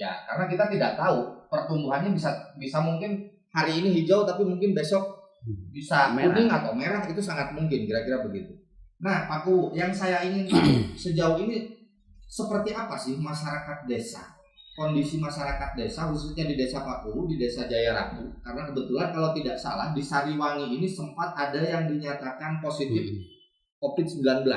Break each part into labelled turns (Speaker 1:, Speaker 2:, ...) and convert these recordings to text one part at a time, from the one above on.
Speaker 1: Ya, karena kita tidak tahu pertumbuhannya bisa mungkin hari ini hijau tapi mungkin besok bisa kuning atau merah, itu sangat mungkin, kira-kira begitu. Nah, Pak Kuwu, yang saya ingin tahu sejauh ini seperti apa sih masyarakat desa? Kondisi masyarakat desa khususnya di Desa Pak Kuwu, di Desa Jaya Ratu, karena kebetulan kalau tidak salah di Sariwangi ini sempat ada yang dinyatakan positif COVID-19.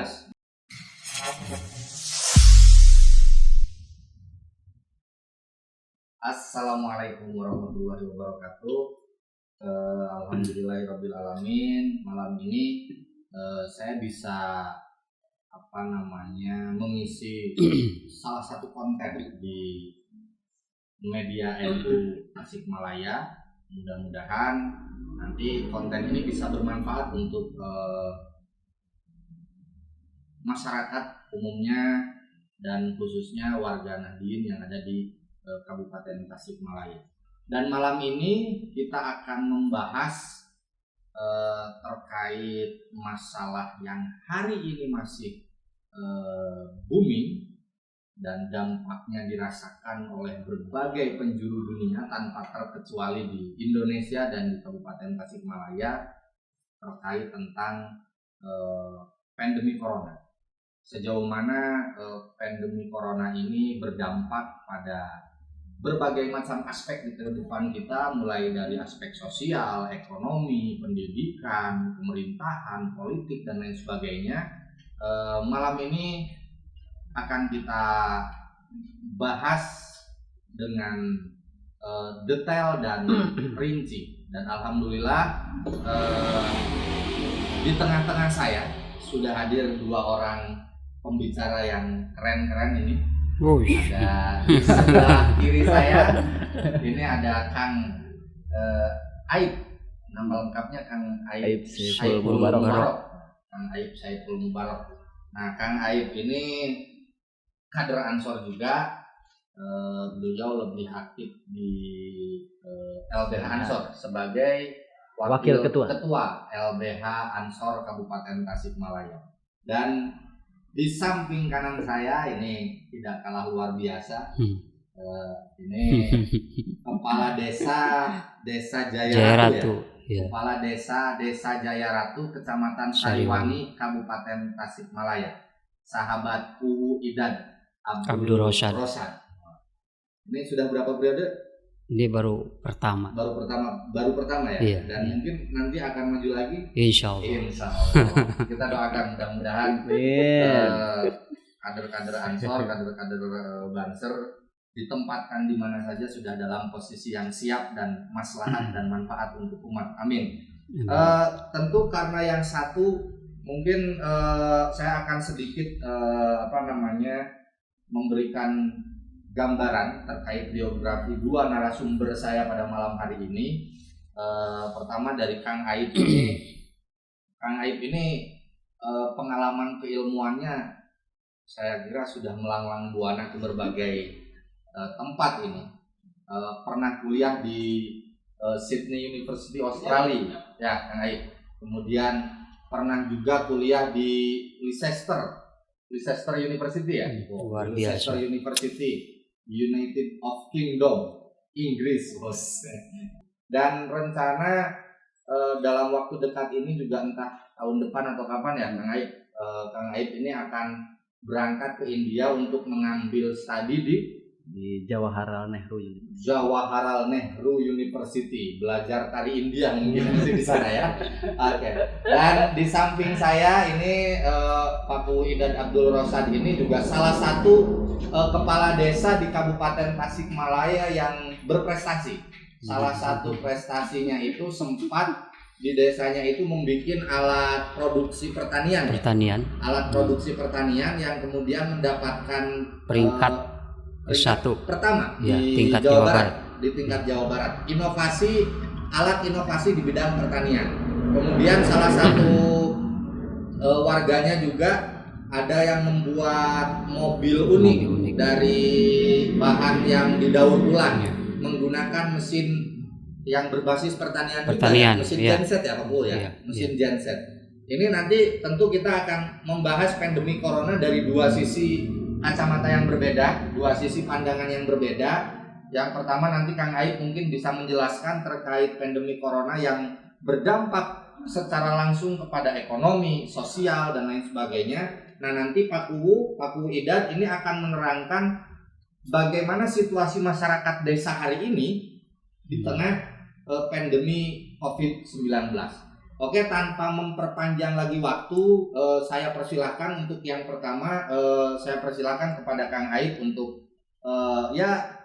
Speaker 1: Assalamualaikum warahmatullahi wabarakatuh. Alhamdulillahirabbil alamin. Malam ini saya bisa mengisi salah satu konten di media NU Tasikmalaya. Mudah-mudahan nanti konten ini bisa bermanfaat untuk masyarakat umumnya dan khususnya warga Nahdien yang ada di Kabupaten Tasikmalaya. Dan malam ini kita akan membahas terkait masalah yang hari ini masih booming dan dampaknya dirasakan oleh berbagai penjuru dunia tanpa terkecuali di Indonesia dan di Kabupaten Tasikmalaya, terkait tentang pandemi corona. Sejauh mana pandemi corona ini berdampak pada berbagai macam aspek di kehidupan kita, mulai dari aspek sosial, ekonomi, pendidikan, pemerintahan, politik, dan lain sebagainya. Malam ini akan kita bahas dengan detail dan rinci. Dan alhamdulillah di tengah-tengah saya sudah hadir dua orang pembicara yang keren-keren ini. Ada di sebelah kiri saya ini ada Kang Aib, nama lengkapnya Kang Aib Saiful Mubarok. Kang Aib Saiful Mubarok. Nah, Kang Aib ini kader Ansor juga. Beliau lebih aktif di LBH Ansor sebagai wakil ketua LBH Ansor Kabupaten Tasikmalaya. Dan di samping kanan saya ini tidak kalah luar biasa. Ini Kepala Desa Jaya Ratu. Ya. Kepala Desa Jaya Ratu, Kecamatan Sariwangi, Kabupaten Tasikmalaya. Sahabat Kuwu Idan Abdul Rosyad. Ini sudah berapa periode?
Speaker 2: Ini baru pertama
Speaker 1: ya. Iya. Dan mungkin nanti akan maju lagi.
Speaker 2: Insya Allah.
Speaker 1: Kita doakan mudah-mudahan kader-kader Ansor, kader-kader Banser ditempatkan di mana saja sudah dalam posisi yang siap dan maslahat dan manfaat untuk umat. Amin. Tentu karena yang satu mungkin saya akan sedikit memberikan gambaran terkait biografi dua narasumber saya pada malam hari ini. Pertama dari Kang Aib ini. Kang Aib ini pengalaman keilmuannya saya kira sudah melanglang buana ke berbagai tempat ini. Pernah kuliah di Sydney University Australia, ya Kang Aib. Kemudian pernah juga kuliah di Leicester University ya. Leicester University, United of Kingdom, Inggris, bos. Dan rencana dalam waktu dekat ini juga entah tahun depan atau kapan ya Kang Aib ini akan berangkat ke India untuk mengambil studi di Jawaharlal Nehru University, belajar tari India mungkin di sana ya. Oke. Dan di samping saya ini Pak Kuwu Idan Abdul Rosyad ini juga salah satu kepala desa di Kabupaten Tasikmalaya yang berprestasi. Salah satu prestasinya itu sempat di desanya itu membuat alat produksi pertanian. Alat produksi pertanian yang kemudian mendapatkan peringkat pertama ya, di tingkat Jawa Barat. Di tingkat Jawa Barat. Alat inovasi di bidang pertanian. Kemudian salah satu warganya juga ada yang membuat mobil unik dari bahan yang didaur ulang menggunakan mesin yang berbasis pertanian. Mesin genset ya Pak Kuwu ya. Mesin genset. Ini nanti tentu kita akan membahas pandemi corona dari dua sisi kacamata yang berbeda, dua sisi pandangan yang berbeda. Yang pertama nanti Kang Aib mungkin bisa menjelaskan terkait pandemi corona yang berdampak secara langsung kepada ekonomi, sosial dan lain sebagainya. Nah nanti Pak Kuwu Idat ini akan menerangkan bagaimana situasi masyarakat desa hari ini di tengah pandemi COVID-19. Oke, tanpa memperpanjang lagi waktu, saya persilahkan untuk yang pertama, saya persilahkan kepada Kang Aib untuk ya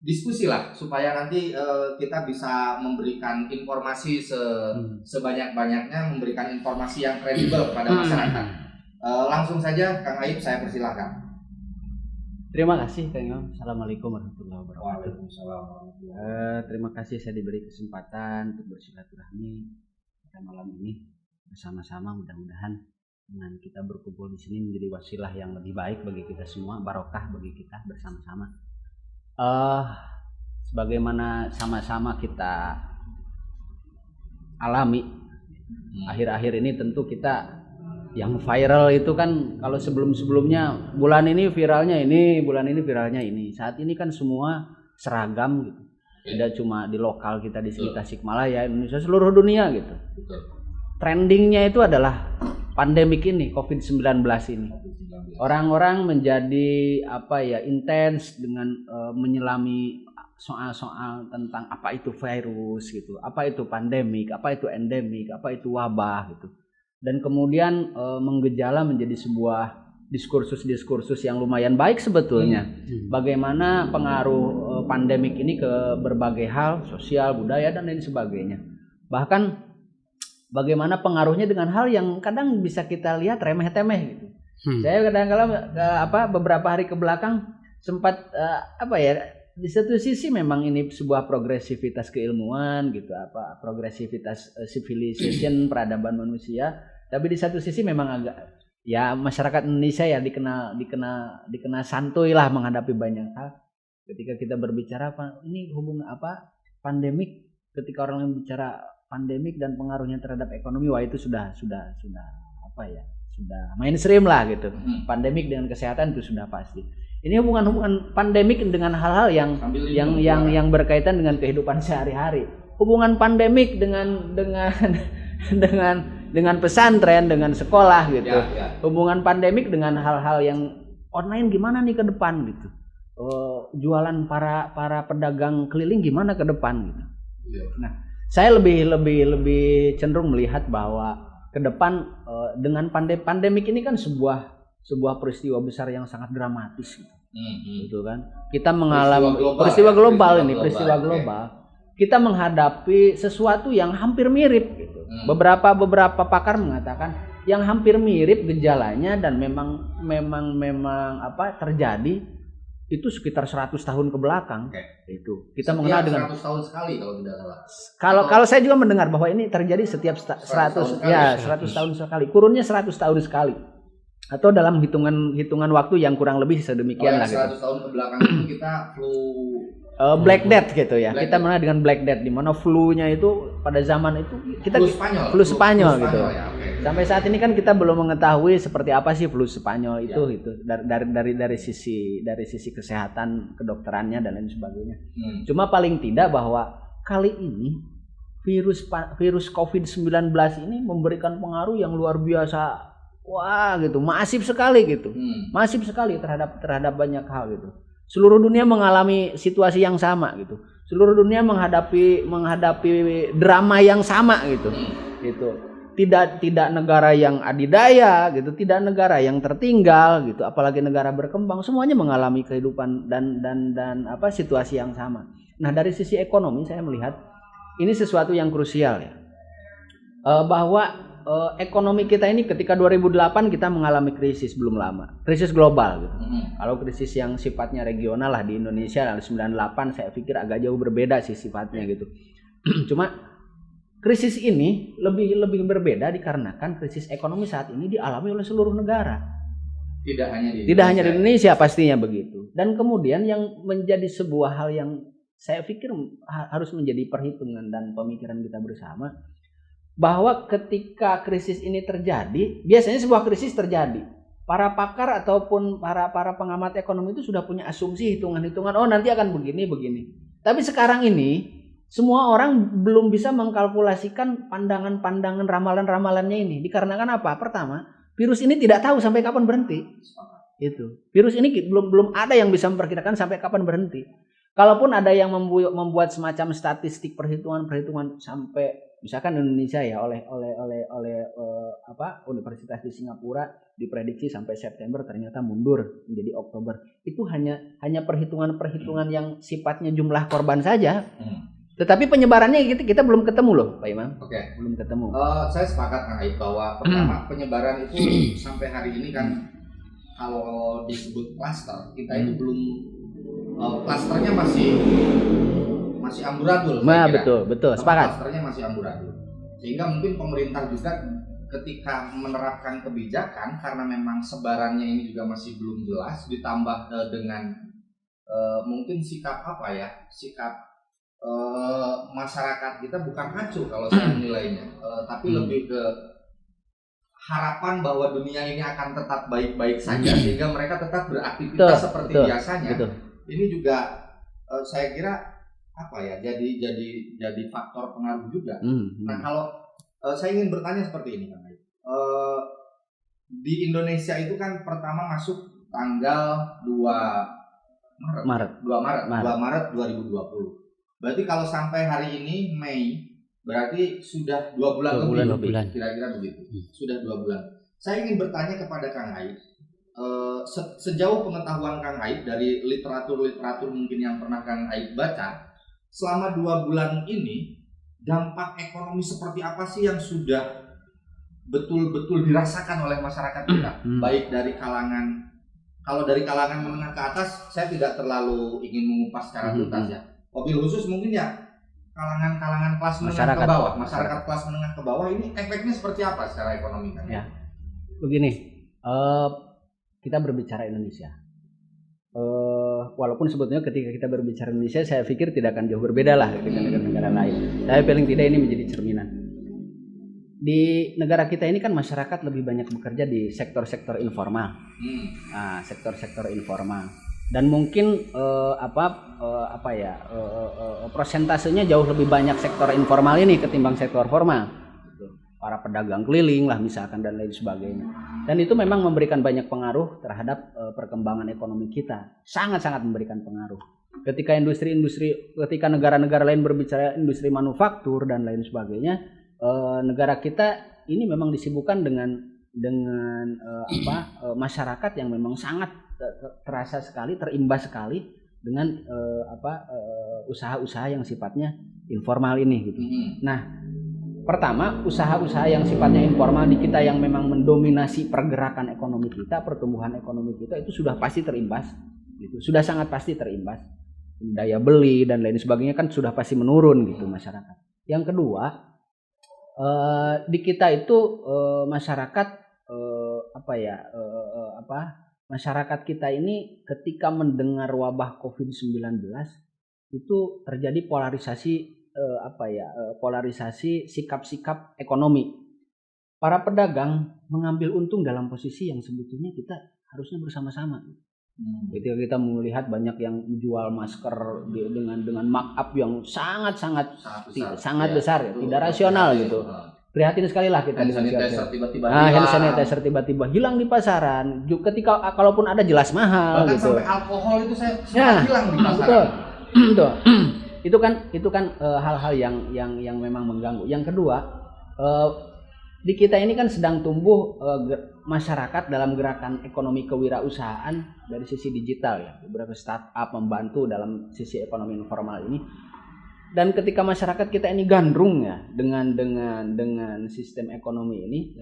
Speaker 1: diskusi lah supaya nanti kita bisa memberikan informasi sebanyak-banyaknya, memberikan informasi yang kredibel kepada masyarakat. Langsung saja Kang Aib, saya persilahkan.
Speaker 3: Terima kasih Kang Imam. Assalamualaikum warahmatullahi wabarakatuh.
Speaker 1: Waalaikumsalam.
Speaker 3: Terima kasih saya diberi kesempatan untuk bersilaturahmi pada malam ini bersama-sama. Mudah-mudahan dengan kita berkumpul di sini menjadi wasilah yang lebih baik bagi kita semua, barokah bagi kita bersama-sama. Sebagaimana sama-sama kita alami akhir-akhir ini, tentu kita yang viral itu kan kalau sebelum-sebelumnya bulan ini viralnya ini, bulan ini viralnya ini. Saat ini kan semua seragam gitu. Tidak cuma di lokal kita di sekitar Tasikmalaya, Indonesia, seluruh dunia gitu. Trendingnya itu adalah pandemik ini, COVID-19 ini. Orang-orang menjadi intens dengan menyelami soal-soal tentang apa itu virus gitu, apa itu pandemik, apa itu endemik, apa itu wabah gitu. Dan kemudian menggejala menjadi sebuah diskursus yang lumayan baik sebetulnya. Bagaimana pengaruh pandemik ini ke berbagai hal, sosial, budaya dan lain sebagainya. Bahkan bagaimana pengaruhnya dengan hal yang kadang bisa kita lihat remeh-temeh gitu. Saya kadang-kadang beberapa hari ke belakang sempat di satu sisi memang ini sebuah progresivitas keilmuan gitu, progresivitas civilization, peradaban manusia. Tapi di satu sisi memang agak ya masyarakat Indonesia ya dikenal santuy lah menghadapi banyak hal. Ketika kita berbicara ini hubungan pandemik, ketika orang lain bicara pandemik dan pengaruhnya terhadap ekonomi, wah itu sudah mainstream lah gitu. Pandemik dengan kesehatan itu sudah pasti. Ini hubungan pandemik dengan hal-hal yang berkaitan dengan kehidupan sehari-hari. Hubungan pandemik dengan pesantren, dengan sekolah gitu. Hubungan pandemik dengan hal-hal yang online gimana nih ke depan gitu. Jualan para pedagang keliling gimana ke depan gitu. Nah, saya lebih cenderung melihat bahwa ke depan dengan pandemik ini kan sebuah peristiwa besar yang sangat dramatis gitu. Gitu kan. Kita mengalami peristiwa global. Kita menghadapi sesuatu yang hampir mirip gitu. Beberapa pakar mengatakan yang hampir mirip gejalanya dan memang terjadi itu sekitar 100 tahun ke belakang. Itu kita mengenal dengan
Speaker 1: 100 tahun sekali kalau tidak salah.
Speaker 3: Kalau saya juga mendengar bahwa ini terjadi setiap 100 tahun sekali. Kurunnya 100 tahun sekali. Atau dalam hitungan waktu yang kurang lebih sedemikian lah gitu.
Speaker 1: 100 tahun ke belakang itu kita flu
Speaker 3: Black Death gitu ya. Kita mengenal dengan Black Death, di mana flu-nya itu pada zaman itu kita flu Spanyol gitu. Ya, sampai saat ini kan kita belum mengetahui seperti apa sih flu Spanyol itu dari sisi kesehatan, kedokterannya dan lain sebagainya. Cuma paling tidak bahwa kali ini virus COVID-19 ini memberikan pengaruh yang luar biasa. Wah gitu, masif sekali gitu. Masif sekali terhadap banyak hal gitu. Seluruh dunia mengalami situasi yang sama gitu. Seluruh dunia menghadapi drama yang sama gitu. Gitu. Tidak negara yang adidaya gitu, tidak negara yang tertinggal gitu, apalagi negara berkembang, semuanya mengalami kehidupan dan situasi yang sama. Nah, dari sisi ekonomi saya melihat ini sesuatu yang krusial ya. Bahwa ekonomi kita ini ketika 2008 kita mengalami krisis belum lama, krisis global gitu. Kalau krisis yang sifatnya regional lah di Indonesia 98 saya pikir agak jauh berbeda sih sifatnya gitu. Cuma krisis ini lebih berbeda dikarenakan krisis ekonomi saat ini dialami oleh seluruh negara. Tidak hanya di Indonesia pastinya begitu. Dan kemudian yang menjadi sebuah hal yang saya pikir harus menjadi perhitungan dan pemikiran kita bersama, bahwa ketika krisis ini terjadi, biasanya sebuah krisis terjadi para pakar ataupun para pengamat ekonomi itu sudah punya asumsi hitungan-hitungan, oh nanti akan begini. Tapi sekarang ini semua orang belum bisa mengkalkulasikan pandangan-pandangan ramalan-ramalannya ini. Dikarenakan apa? Pertama, virus ini tidak tahu sampai kapan berhenti. Itu. Virus ini belum ada yang bisa memperkirakan sampai kapan berhenti. Kalaupun ada yang membuat semacam statistik perhitungan sampai misalkan Indonesia ya oleh Universitas di Singapura diprediksi sampai September ternyata mundur menjadi Oktober. Itu hanya perhitungan yang sifatnya jumlah korban saja. Tetapi penyebarannya kita belum ketemu loh, Pak Imam.
Speaker 1: Oke.
Speaker 3: Belum ketemu.
Speaker 1: Saya sepakat Kang Aib bahwa pertama penyebaran itu sampai hari ini kan kalau disebut klaster kita itu belum klasternya masih amburadul.
Speaker 3: Nah, betul, sepakat.
Speaker 1: Klasternya masih amburadul. Sehingga mungkin pemerintah juga ketika menerapkan kebijakan karena memang sebarannya ini juga masih belum jelas, ditambah dengan mungkin sikap masyarakat kita bukan acuh kalau saya menilainya, tapi lebih ke harapan bahwa dunia ini akan tetap baik-baik saja sehingga mereka tetap beraktivitas seperti biasanya. Ini juga saya kira jadi faktor pengaruh juga. Nah, kalau saya ingin bertanya seperti ini, Kang Aib. Di Indonesia itu kan pertama masuk tanggal 2 Maret 2020. Berarti kalau sampai hari ini Mei, berarti sudah 2 bulan lebih. Kira-kira begitu. Sudah 2 bulan. Saya ingin bertanya kepada Kang Aib, sejauh pengetahuan Kang Aib dari literatur mungkin yang pernah Kang Aib baca, selama 2 bulan ini dampak ekonomi seperti apa sih yang sudah betul-betul dirasakan oleh masyarakat kita? Baik dari kalau dari kalangan menengah ke atas, saya tidak terlalu ingin mengupas secara tuntas ya. Mobil khusus mungkin ya kalangan kelas menengah ke bawah, masyarakat kelas menengah ke bawah ini efeknya seperti apa secara ekonomi kan?
Speaker 3: Ya, begini, kita berbicara Indonesia. Walaupun sebetulnya ketika kita berbicara Indonesia, saya pikir tidak akan jauh berbeda lah dengan negara-negara lain. Tapi paling tidak ini menjadi cerminan. Di negara kita ini kan masyarakat lebih banyak bekerja di sektor-sektor informal, sektor-sektor informal. Dan mungkin prosentasenya jauh lebih banyak sektor informal ini ketimbang sektor formal. Para pedagang keliling lah misalkan dan lain sebagainya. Dan itu memang memberikan banyak pengaruh terhadap perkembangan ekonomi kita. Sangat-sangat memberikan pengaruh. Ketika ketika negara-negara lain berbicara industri manufaktur dan lain sebagainya, negara kita ini memang disibukkan dengan masyarakat yang memang sangat terasa sekali, terimbas sekali dengan usaha-usaha yang sifatnya informal ini gitu. Nah, pertama, usaha-usaha yang sifatnya informal di kita yang memang mendominasi pergerakan ekonomi kita, pertumbuhan ekonomi kita itu sudah pasti terimbas gitu. Sudah sangat pasti terimbas. Daya beli dan lain sebagainya kan sudah pasti menurun gitu masyarakat. Yang kedua, di kita itu masyarakat masyarakat kita ini ketika mendengar wabah COVID-19 itu terjadi polarisasi sikap-sikap ekonomi. Para pedagang mengambil untung dalam posisi yang sebetulnya kita harusnya bersama-sama. Ketika kita melihat banyak yang jual masker dengan markup yang sangat besar, ya, tidak rasional gitu. Prihatin sekali lah kita dengan hand sanitizer tiba-tiba hilang di pasaran. Ketika kalaupun ada jelas mahal
Speaker 1: bahkan
Speaker 3: gitu.
Speaker 1: Sampai alkohol itu saya hilang di pasaran.
Speaker 3: Betul. Itu kan hal-hal yang memang mengganggu. Yang kedua, di kita ini kan sedang tumbuh masyarakat dalam gerakan ekonomi kewirausahaan dari sisi digital ya. Beberapa startup membantu dalam sisi ekonomi informal ini. Dan ketika masyarakat kita ini gandrung ya dengan sistem ekonomi ini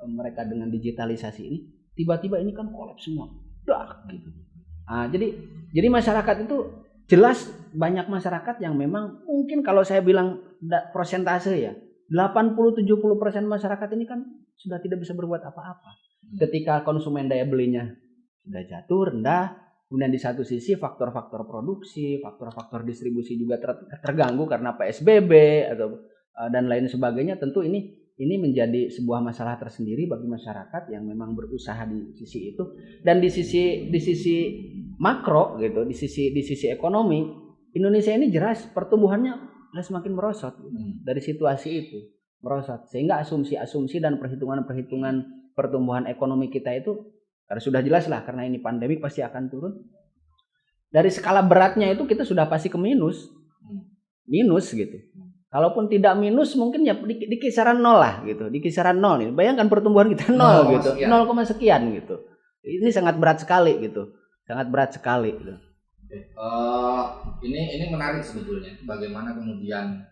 Speaker 3: mereka dengan digitalisasi ini tiba-tiba ini kan kolaps semua. Gitu. Nah, jadi masyarakat itu jelas banyak masyarakat yang memang mungkin kalau saya bilang persentase ya 80-70% masyarakat ini kan sudah tidak bisa berbuat apa-apa. Ketika konsumen daya belinya sudah jatuh rendah, kemudian di satu sisi faktor-faktor produksi, faktor-faktor distribusi juga terganggu karena PSBB dan lain sebagainya. Tentu ini ini menjadi sebuah masalah tersendiri bagi masyarakat yang memang berusaha di sisi itu. Dan di sisi makro gitu, di sisi ekonomi, Indonesia ini jelas pertumbuhannya semakin merosot dari situasi itu, merosot. Sehingga asumsi-asumsi dan perhitungan-perhitungan pertumbuhan ekonomi kita itu karena sudah jelas lah, karena ini pandemi pasti akan turun. Dari skala beratnya itu kita sudah pasti ke minus gitu. Kalaupun tidak minus mungkin ya di kisaran nol lah gitu, di kisaran nol nih. Bayangkan pertumbuhan kita nol gitu, 0, sekian gitu. Ini sangat berat sekali gitu, sangat berat sekali. Gitu.
Speaker 1: Ini menarik sebetulnya, bagaimana kemudian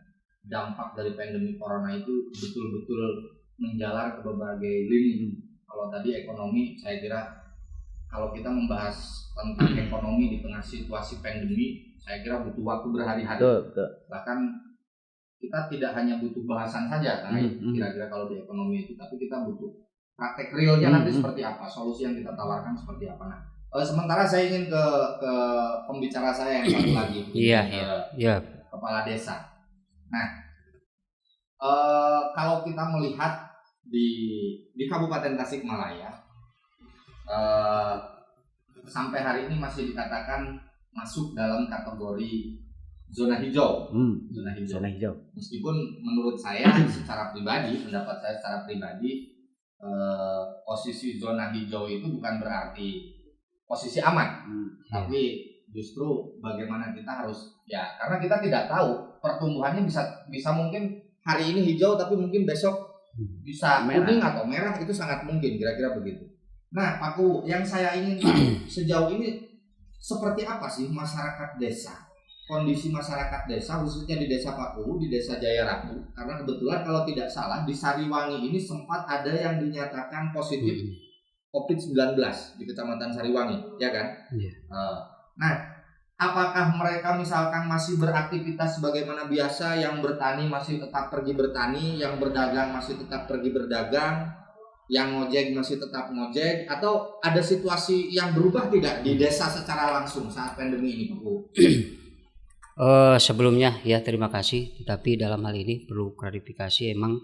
Speaker 1: dampak dari pandemi corona itu betul-betul menjalar ke berbagai lini. Kalau tadi ekonomi, saya kira kalau kita membahas tentang ekonomi di tengah situasi pandemi, saya kira butuh waktu berhari-hari.
Speaker 3: Betul.
Speaker 1: Bahkan kita tidak hanya butuh bahasan saja karena kira-kira kalau di ekonomi itu, tapi kita butuh praktek realnya nanti seperti apa, solusi yang kita tawarkan seperti apa. Nah, sementara saya ingin ke pembicara saya yang satu lagi, kepala desa. Nah, kalau kita melihat di Kabupaten Tasikmalaya, sampai hari ini masih dikatakan masuk dalam kategori zona hijau. Zona hijau. Meskipun menurut saya secara pribadi, pendapat saya secara pribadi, posisi zona hijau itu bukan berarti posisi aman, tapi justru bagaimana kita harus karena kita tidak tahu pertumbuhannya bisa mungkin hari ini hijau tapi mungkin besok bisa kuning atau merah, itu sangat mungkin, kira-kira begitu. Nah, Pak Kuwu, yang saya ingin tahu sejauh ini seperti apa sih masyarakat desa, kondisi masyarakat desa khususnya di desa Pak Kuwu, di desa Jaya Ratu, karena kebetulan kalau tidak salah di Sariwangi ini sempat ada yang dinyatakan positif COVID-19 di Kecamatan Sariwangi, ya kan? Nah, apakah mereka misalkan masih beraktivitas sebagaimana biasa, yang bertani masih tetap pergi bertani, yang berdagang masih tetap pergi berdagang, yang ngojek masih tetap ngojek, atau ada situasi yang berubah tidak di desa secara langsung saat pandemi ini, Pak Kuwu?
Speaker 2: Sebelumnya terima kasih, tetapi dalam hal ini perlu klarifikasi, emang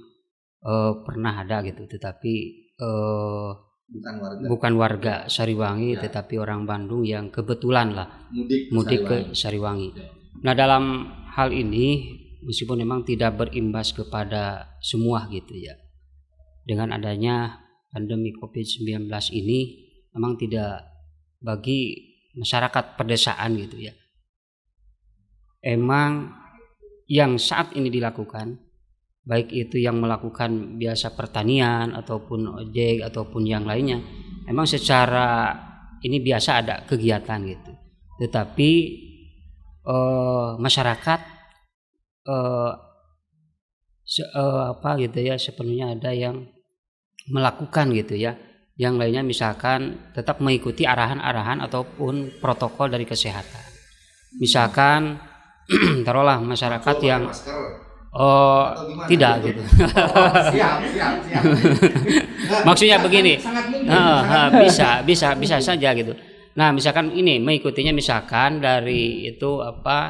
Speaker 2: pernah ada gitu, tetapi bukan warga Sariwangi, tetapi orang Bandung yang kebetulan lah mudik ke Sariwangi. Nah, dalam hal ini meskipun memang tidak berimbas kepada semua gitu ya, dengan adanya pandemi COVID-19 ini memang tidak bagi masyarakat pedesaan gitu ya. Emang yang saat ini dilakukan, baik itu yang melakukan biasa pertanian ataupun ojek ataupun yang lainnya, memang secara ini biasa ada kegiatan gitu. Tetapi masyarakat sepenuhnya ada yang melakukan gitu ya. Yang lainnya misalkan tetap mengikuti arahan-arahan ataupun protokol dari kesehatan. Misalkan taruhlah masyarakat yang tidak gitu.
Speaker 1: Siap.
Speaker 2: Maksudnya begini, bisa
Speaker 1: mungkin.
Speaker 2: saja gitu. Nah, misalkan ini mengikutinya misalkan dari itu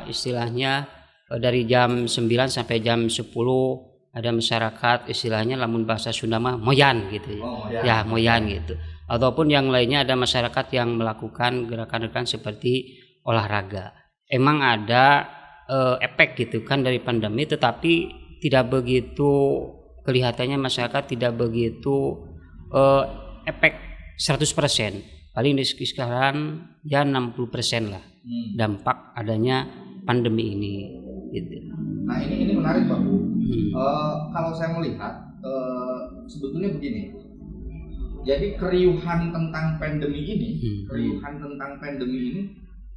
Speaker 2: istilahnya dari jam 9 sampai jam 10 ada masyarakat istilahnya lamun bahasa Sunda mah moyan gitu ya. Moyan gitu. Ataupun yang lainnya ada masyarakat yang melakukan gerakan-gerakan seperti olahraga. Emang ada efek gitu kan dari pandemi, tetapi tidak begitu kelihatannya masyarakat tidak begitu efek 100%, paling di sekarang 60% lah dampak adanya pandemi ini gitu.
Speaker 1: Nah, ini menarik Pak Bu. Kalau saya melihat sebetulnya begini, jadi keriuhan tentang pandemi ini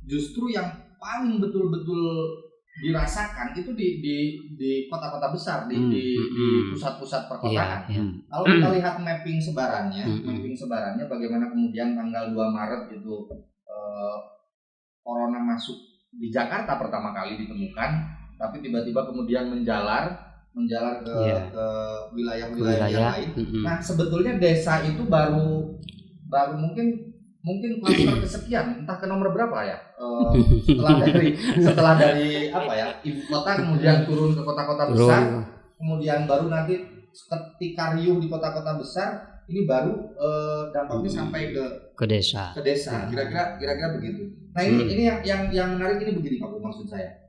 Speaker 1: justru yang paling betul-betul dirasakan itu di kota-kota besar, di pusat-pusat perkotaan. Kalau kita lihat mapping sebarannya bagaimana kemudian tanggal 2 Maret itu corona masuk di Jakarta pertama kali ditemukan, tapi tiba-tiba kemudian menjalar ke wilayah-wilayah yang lain. Nah, sebetulnya desa itu baru mungkin klaster kesekian, entah ke nomor berapa ya, setelah dari ibu kota kemudian turun ke kota-kota besar, kemudian baru nanti ketika riuh di kota-kota besar, ini baru dampaknya sampai ke desa. Kira-kira begitu. Nah ini yang menarik ini begini Pak, maksud saya.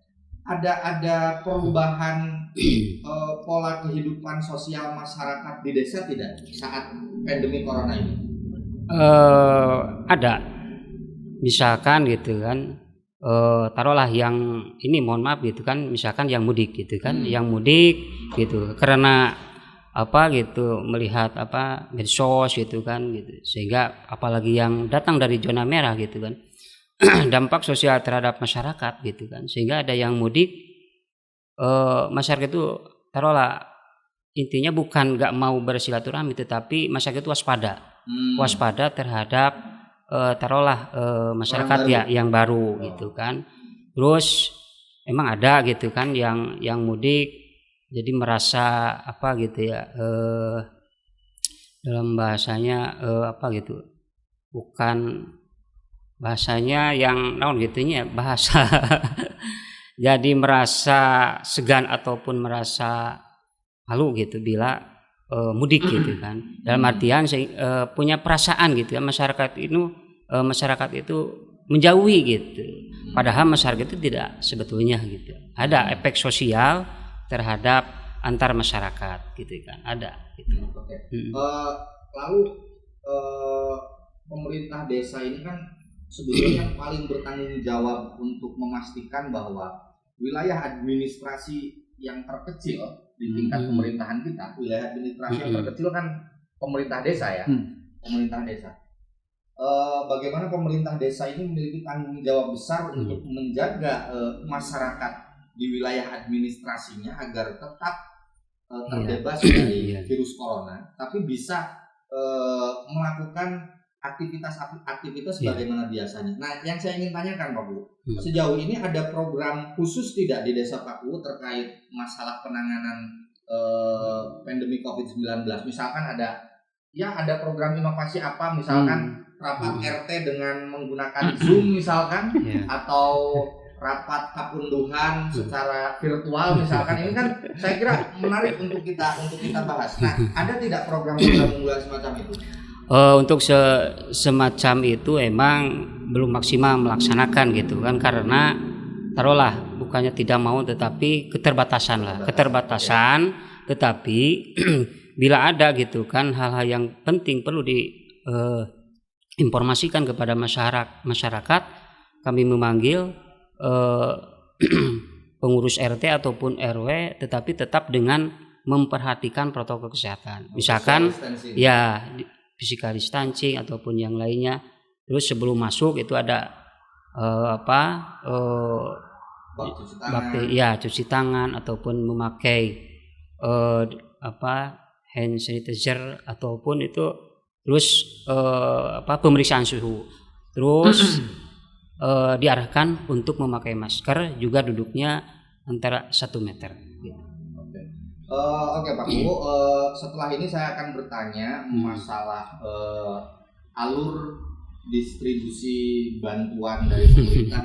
Speaker 1: Ada perubahan pola kehidupan sosial masyarakat di desa tidak saat pandemi corona ini?
Speaker 2: Ada. Misalkan gitu kan, taruhlah yang ini, mohon maaf gitu kan, misalkan yang mudik gitu kan, yang mudik gitu karena apa gitu, melihat apa medsos gitu kan gitu, sehingga apalagi yang datang dari zona merah gitu kan dampak sosial terhadap masyarakat gitu kan, sehingga ada yang mudik, masyarakat itu taruhlah intinya bukan nggak mau bersilaturahmi, tetapi masyarakat itu waspada terhadap taruhlah masyarakat ya yang baru gitu kan. Terus emang ada gitu kan yang mudik jadi merasa apa gitu ya, dalam bahasanya apa gitu, bukan bahasanya yang naon gitunya bahasa jadi merasa segan ataupun merasa malu gitu bila mudik gitu kan, dalam artian punya perasaan gitu ya, masyarakat itu menjauhi gitu, padahal masyarakat itu tidak sebetulnya gitu, ada efek sosial terhadap antar masyarakat gitu kan, ada gitu.
Speaker 1: Oke. Lalu pemerintah desa ini kan sebetulnya yang paling bertanggung jawab untuk memastikan bahwa wilayah administrasi yang terkecil di tingkat pemerintahan kita, wilayah administrasi yang terkecil kan pemerintah desa ya, pemerintah desa. Bagaimana pemerintah desa ini memiliki tanggung jawab besar untuk menjaga masyarakat di wilayah administrasinya agar tetap terbebas dari virus corona, tapi bisa melakukan aktivitas sebagaimana biasanya. Nah, yang saya ingin tanyakan Pak Bu, sejauh ini ada program khusus tidak di Desa Paku terkait masalah penanganan pandemi COVID-19? Misalkan ada program inovasi apa, misalkan rapat RT dengan menggunakan Zoom misalkan, atau rapat kapunduhan secara virtual misalkan, ini kan saya kira menarik untuk kita bahas. Nah, ada tidak program-program unggulan semacam itu?
Speaker 2: Untuk semacam itu emang belum maksimal melaksanakan gitu kan, karena taruhlah bukannya tidak mau tetapi keterbatasan, tetapi bila ada gitu kan hal-hal yang penting perlu diinformasikan kepada masyarakat, kami memanggil pengurus RT ataupun RW, tetapi tetap dengan memperhatikan protokol kesehatan, misalkan ya physical distancing ataupun yang lainnya. Terus sebelum masuk itu ada cuci tangan ataupun memakai hand sanitizer ataupun itu, terus pemeriksaan suhu, terus diarahkan untuk memakai masker, juga duduknya antara 1 meter.
Speaker 1: Oke Pak Bu, setelah ini saya akan bertanya masalah alur distribusi bantuan dari pemerintah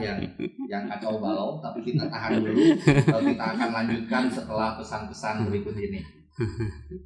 Speaker 1: yang kacau balau, tapi kita tahan dulu. Kita akan lanjutkan setelah pesan-pesan berikut ini.